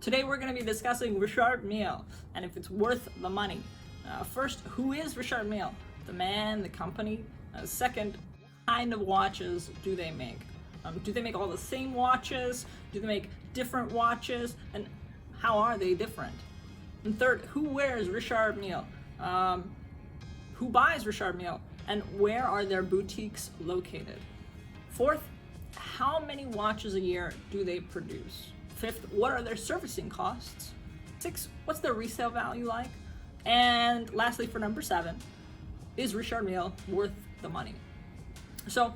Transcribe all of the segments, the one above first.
Today we're going to be discussing Richard Mille and if it's worth the money. First, who is Richard Mille? The man, the company. Second, what kind of watches do they make? Do they make all the same watches? Do they make different watches? And how are they different? And third, who wears Richard Mille? Who buys Richard Mille? And where are their boutiques located? Fourth, how many watches a year do they produce? Fifth, what are their servicing costs? Sixth, what's their resale value like? And lastly, for number 7, is Richard Mille worth the money? So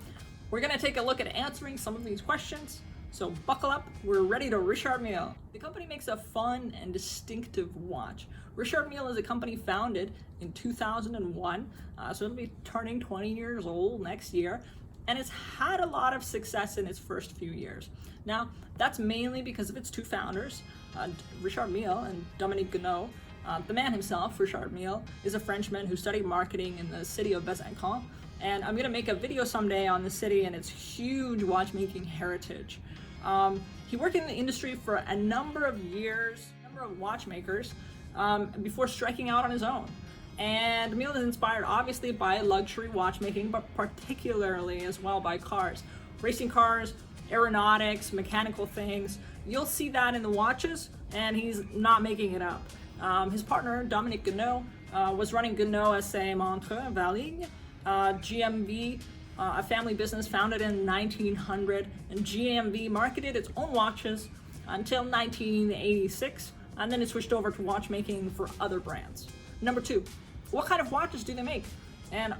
we're going to take a look at answering some of these questions. So buckle up, we're ready to Richard Mille. The company makes a fun and distinctive watch. Richard Mille is a company founded in 2001, so it'll be turning 20 years old next year, and it's had a lot of success in its first few years. Now, that's mainly because of its two founders, Richard Mille and Dominique Guenot. The man himself, Richard Mille, is a Frenchman who studied marketing in the city of Besançon, and I'm going to make a video someday on the city and its huge watchmaking heritage. He worked in the industry for a number of years, a number of watchmakers, before striking out on his own. And Mille is inspired obviously by luxury watchmaking, but particularly as well by cars. Racing cars, aeronautics, mechanical things. You'll see that in the watches, and he's not making it up. His partner, Dominique Guenot, was running Guenot SA Montre Valig, GMV, a family business founded in 1900, and GMV marketed its own watches until 1986, and then it switched over to watchmaking for other brands. Number 2, what kind of watches do they make? And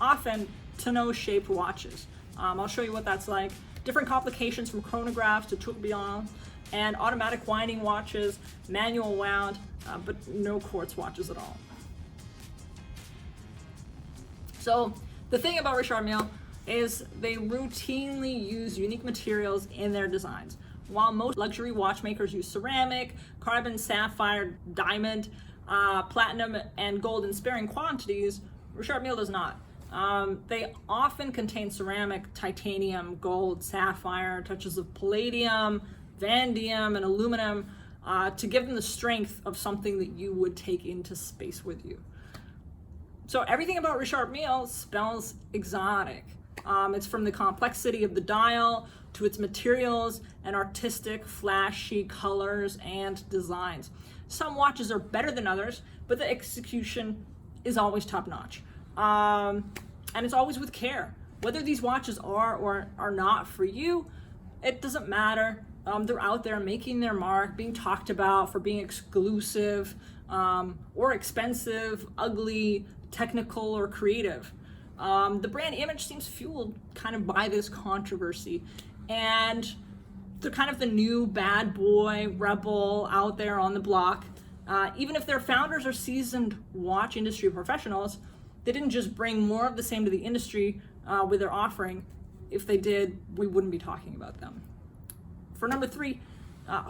often tonneau-shaped watches. I'll show you what that's like. Different complications from chronographs to tourbillon, and automatic winding watches, manual wound, but no quartz watches at all. So the thing about Richard Mille is they routinely use unique materials in their designs. While most luxury watchmakers use ceramic, carbon, sapphire, diamond, platinum, and gold in sparing quantities, Richard Mille does not. They often contain ceramic, titanium, gold, sapphire, touches of palladium, vanadium, and aluminum to give them the strength of something that you would take into space with you. So everything about Richard Mille spells exotic. It's from the complexity of the dial to its materials and artistic, flashy colors and designs. Some watches are better than others, but the execution is always top-notch. And it's always with care. Whether these watches are or are not for you, it doesn't matter. They're out there making their mark, being talked about for being exclusive, or expensive, ugly, technical, or creative. The brand image seems fueled kind of by this controversy, and they're kind of the new bad boy rebel out there on the block. Even if their founders are seasoned watch industry professionals, they didn't just bring more of the same to the industry with their offering. If they did, we wouldn't be talking about them. For number 3,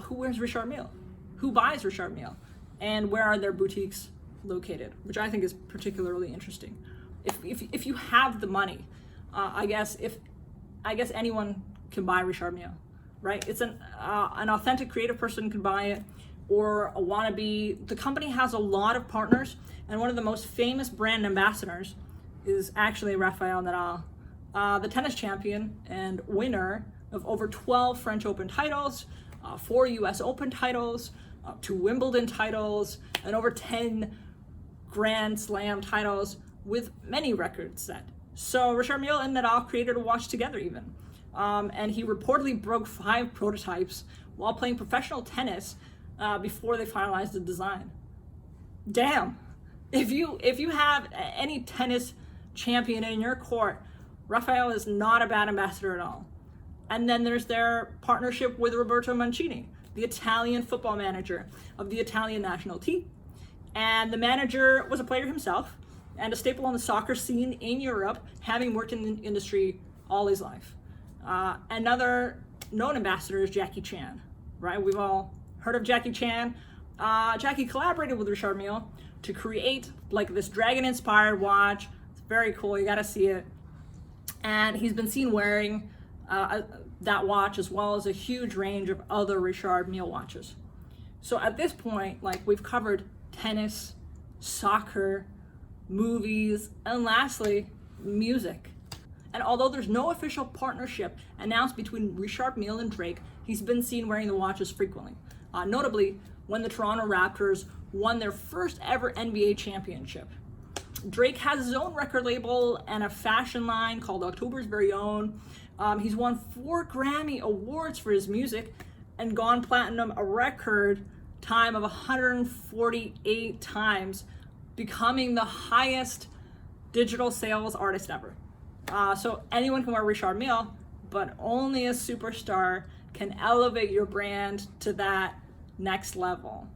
who wears Richard Mille? Who buys Richard Mille? And where are their boutiques located? Which I think is particularly interesting. If you have the money, I guess anyone can buy Richard Mille, right? It's an authentic creative person can buy it, or a wannabe. The company has a lot of partners, and one of the most famous brand ambassadors is actually Rafael Nadal, the tennis champion and winner of over 12 French Open titles, 4 US Open titles, 2 Wimbledon titles, and over 10 Grand Slam titles, with many records set. So Richard Mille and Nadal created a watch together even. And he reportedly broke 5 prototypes while playing professional tennis before they finalized the design. Damn, if you have any tennis champion in your court, Rafael is not a bad ambassador at all. And then there's their partnership with Roberto Mancini, the Italian football manager of the Italian national team. And the manager was a player himself and a staple on the soccer scene in Europe, having worked in the industry all his life. Another known ambassador is Jackie Chan, right? We've all heard of Jackie Chan. Jackie collaborated with Richard Mille to create like this dragon-inspired watch. It's very cool, you gotta see it. And he's been seen wearing that watch as well as a huge range of other Richard Mille watches. So at this point, like, we've covered tennis, soccer, movies, and lastly, music. And although there's no official partnership announced between Richard Mille and Drake, he's been seen wearing the watches frequently. Notably, when the Toronto Raptors won their first ever NBA championship. Drake has his own record label and a fashion line called October's Very Own. He's won 4 Grammy Awards for his music and gone platinum a record time of 148 times, becoming the highest digital sales artist ever. So anyone can wear Richard Mille, but only a superstar can elevate your brand to that next level.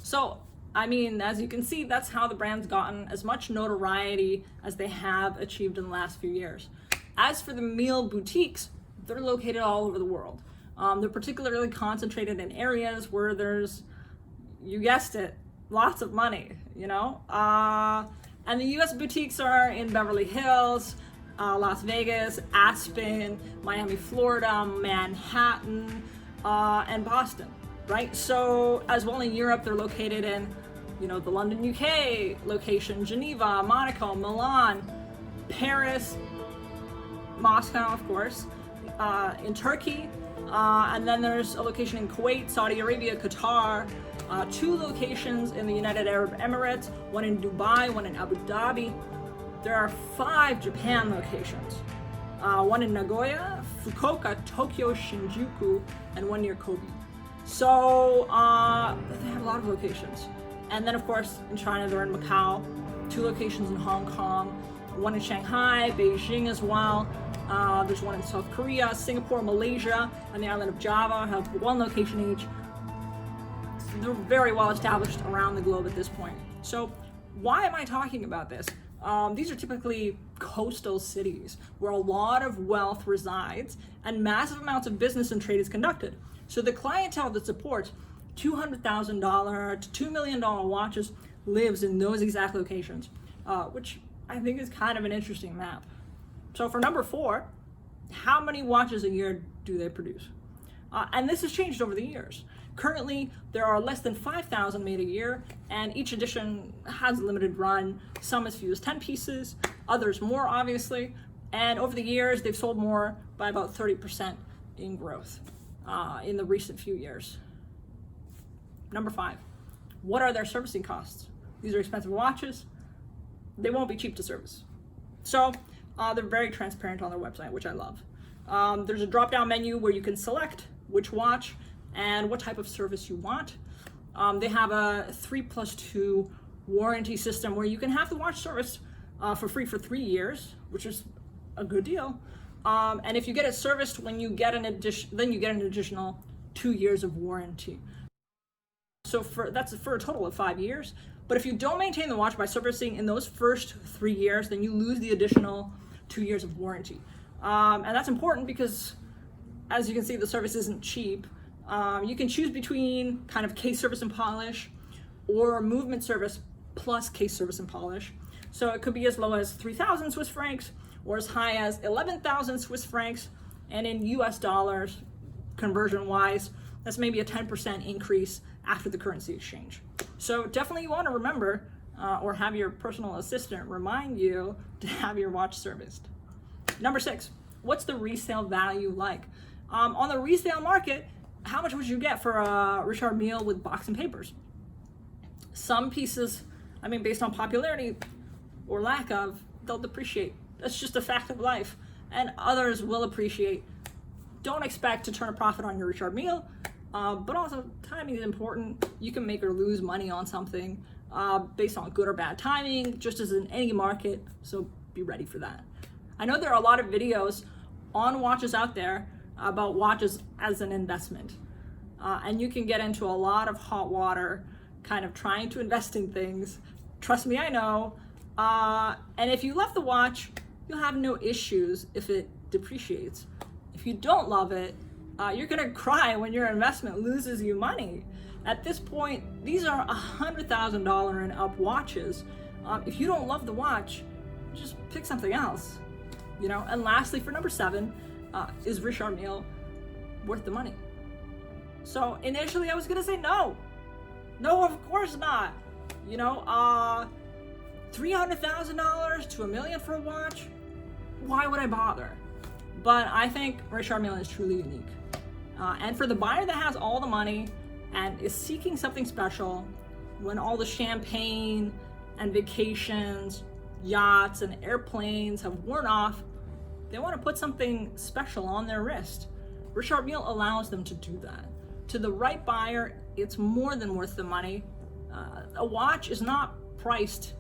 So, I mean, as you can see, that's how the brand's gotten as much notoriety as they have achieved in the last few years. As for the Mille boutiques, they're located all over the world. They're particularly concentrated in areas where there's, you guessed it, lots of money, you know? And the US boutiques are in Beverly Hills, Las Vegas, Aspen, Miami, Florida, Manhattan, and Boston, right? So as well in Europe, they're located in, you know, the London, UK location, Geneva, Monaco, Milan, Paris, Moscow, of course, in Turkey, and then there's a location in Kuwait, Saudi Arabia, Qatar, 2 locations in the United Arab Emirates, 1 in Dubai, 1 in Abu Dhabi. There are 5 Japan locations, 1 in Nagoya, Fukuoka, Tokyo, Shinjuku, and 1 near Kobe. So they have a lot of locations. And then of course in China, they're in Macau, 2 locations in Hong Kong, 1 in Shanghai, Beijing as well. There's 1 in South Korea, Singapore, Malaysia, and the island of Java have 1 location each. They're very well established around the globe at this point. So why am I talking about this? These are typically coastal cities where a lot of wealth resides and massive amounts of business and trade is conducted. So the clientele that supports $200,000 to $2 million watches lives in those exact locations, which I think is kind of an interesting map. So for number 4, how many watches a year do they produce? And this has changed over the years. Currently, there are less than 5,000 made a year, and each edition has a limited run, some as few as 10 pieces, others more obviously, and over the years they've sold more by about 30% in growth in the recent few years. Number 5, what are their servicing costs? These are expensive watches. They won't be cheap to service. So they're very transparent on their website, which I love. There's a drop-down menu where you can select which watch and what type of service you want. They have a 3+2 warranty system where you can have the watch serviced for free for 3 years, which is a good deal. And if you get it serviced, when you get an additional 2 years of warranty. So that's for a total of 5 years. But if you don't maintain the watch by servicing in those first 3 years, then you lose the additional 2 years of warranty. And that's important because, as you can see, the service isn't cheap. You can choose between kind of case service and polish or movement service plus case service and polish. So it could be as low as 3,000 Swiss francs or as high as 11,000 Swiss francs. And in US dollars, conversion wise, that's maybe a 10% increase after the currency exchange. So definitely you want to remember or have your personal assistant remind you to have your watch serviced. Number 6, what's the resale value like? On the resale market, how much would you get for a Richard Mille with box and papers? Some pieces, I mean, based on popularity or lack of, they'll depreciate. That's just a fact of life. And others will appreciate. Don't expect to turn a profit on your Richard Mille, but also timing is important. You can make or lose money on something based on good or bad timing, just as in any market, so be ready for that. I know there are a lot of videos on watches out there about watches as an investment. And you can get into a lot of hot water kind of trying to invest in things. Trust me, I know. And if you love the watch, you'll have no issues if it depreciates. If you don't love it, you're gonna cry when your investment loses you money. At this point, these are $100,000 and up watches. If you don't love the watch, just pick something else, you know? And lastly, for number 7, is Richard Mille worth the money? So initially I was gonna say no. No, of course not. You know, $300,000 to $1 million for a watch? Why would I bother? But I think Richard Mille is truly unique. And for the buyer that has all the money and is seeking something special, when all the champagne and vacations, yachts and airplanes have worn off, they want to put something special on their wrist. Richard Mille allows them to do that. To the right buyer, it's more than worth the money. A watch is not priced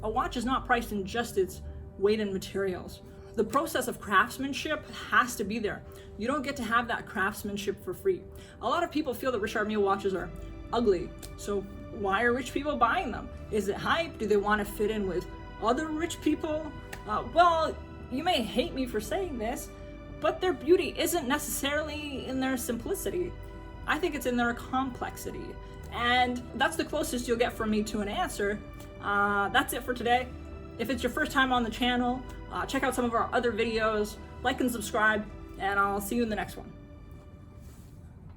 in just its weight and materials. The process of craftsmanship has to be there. You don't get to have that craftsmanship for free. A lot of people feel that Richard Mille watches are ugly. So why are rich people buying them? Is it hype? Do they want to fit in with other rich people? Well, you may hate me for saying this, but their beauty isn't necessarily in their simplicity. I think it's in their complexity. And that's the closest you'll get from me to an answer. That's it for today. If it's your first time on the channel, check out some of our other videos, like and subscribe, and I'll see you in the next one.